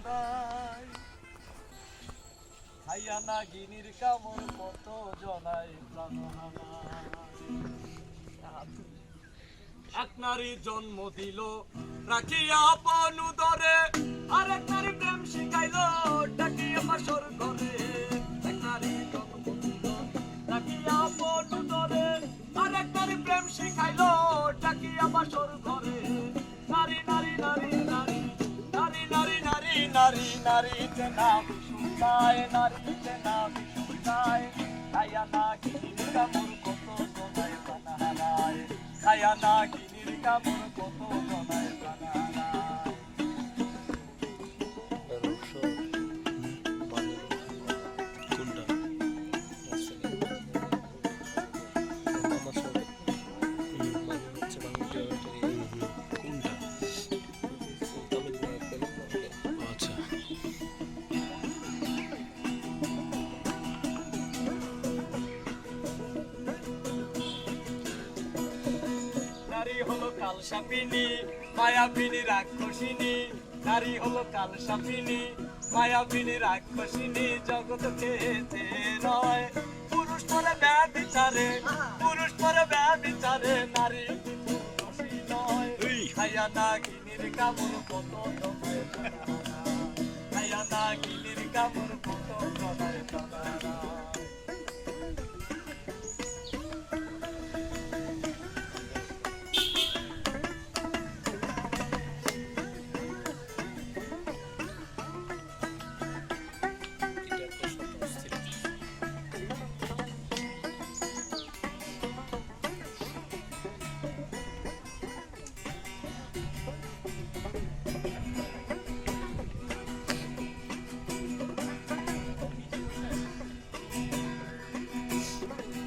কান্দায় খাইয়া নাগিনীর কামড় কত জনাই প্রাণ হারায়। এক নারী জন্ম দিল রাখিয়া আপন উদরে, আর এক নারী প্রেম শিখাইলো ডাকিয়া বাসর ঘরে। এক নারী জন্ম দিল রাখিয়া আপন উদরে, আর এক নারী প্রেম শিখাইলো ডাকিয়া বাসর ঘরে। নারী নারী নারী নারী নারী নারী নারী নারী নারীতে নাম শুনতায়, নারীতে নাম শুনতায়। খাইয়া নাগিনীর কামড় কত জনাই প্রাণ হারায়, খাইয়া নাগিনীর কামড় কত জনাই প্রাণ হারায়। নারী হলো কালসাপিনী মায়াবিনী রাক্ষসিনী, নারী হলো কালসাপিনী মায়াবিনী রাক্ষসিনী। জগৎ খেতে নয় পুরুষ পরে ব্যভিচারে, পুরুষ পরে ব্যভিচারে নারী কিন্তু দোষী নয়। খাইয়া নাগিনীর কামড় কত জনাই প্রাণ হারায়, খাইয়া নাগিনীর কামড় কত জনাই প্রাণ হারায়।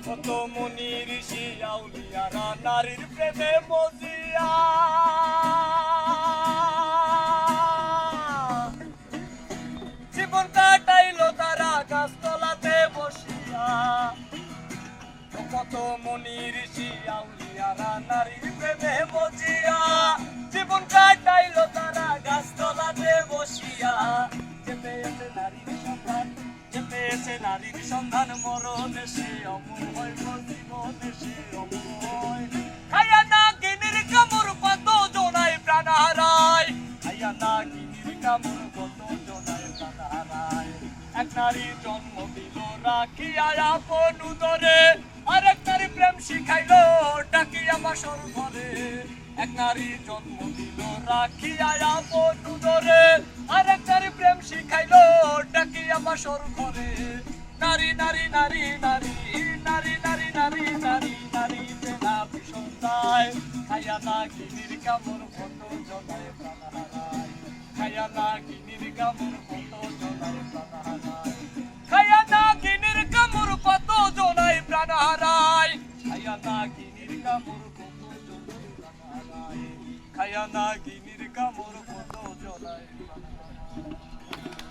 কত মুনি ঋষি আউলিয়ারা নারীর প্রেমে মজিয়া, জীবন কাটাইলো তারা গাছতলাতে বসিয়া। কত মুনি ঋষি আউলিয়ারা নারীর প্রেমে মজিয়া, জীবন কাটাইলো তারা গাছতলাতে বসিয়া। যেতে যেতে নারীর সন্ধান, যেতে এসে নারীর সন্ধান মরণে সে অময়, জীবনে সে অময়। খাইয়া নাগিনীর কামড় কত জনাই প্রাণ হারায়, খাইয়া নাগিনীর কামড় কত জনাই প্রাণ হারায়। এক নারী জন্ম দিল রাখিয়া আপন উদরে, আর এক নারী প্রেম শিখাইলো ডাকিয়া বাসর ঘরে। এক নারী জন্ম দিল রাখিয়া আপন উদরে, আর এক নারী প্রেম শিখাইলো ডাকিয়া বাসর ঘরে। নারী নারী নারী নারী নারী নারী নারী নারী নারীতে নাম শুনতায়। খাইয়া নাগিনীর কামড় কত জনাই প্রাণ হারায়, খাইয়া নাগিনীর কামড় কত জনাই প্রাণ হারায়। খাইয়া নাগিনীর কামড় কত জনাই প্রাণ হারায়, খাইয়া নাগিনীর কামড় কত জনাই প্রাণ হারায়। খাইয়া নাগিনীর কামড় কত জনাই।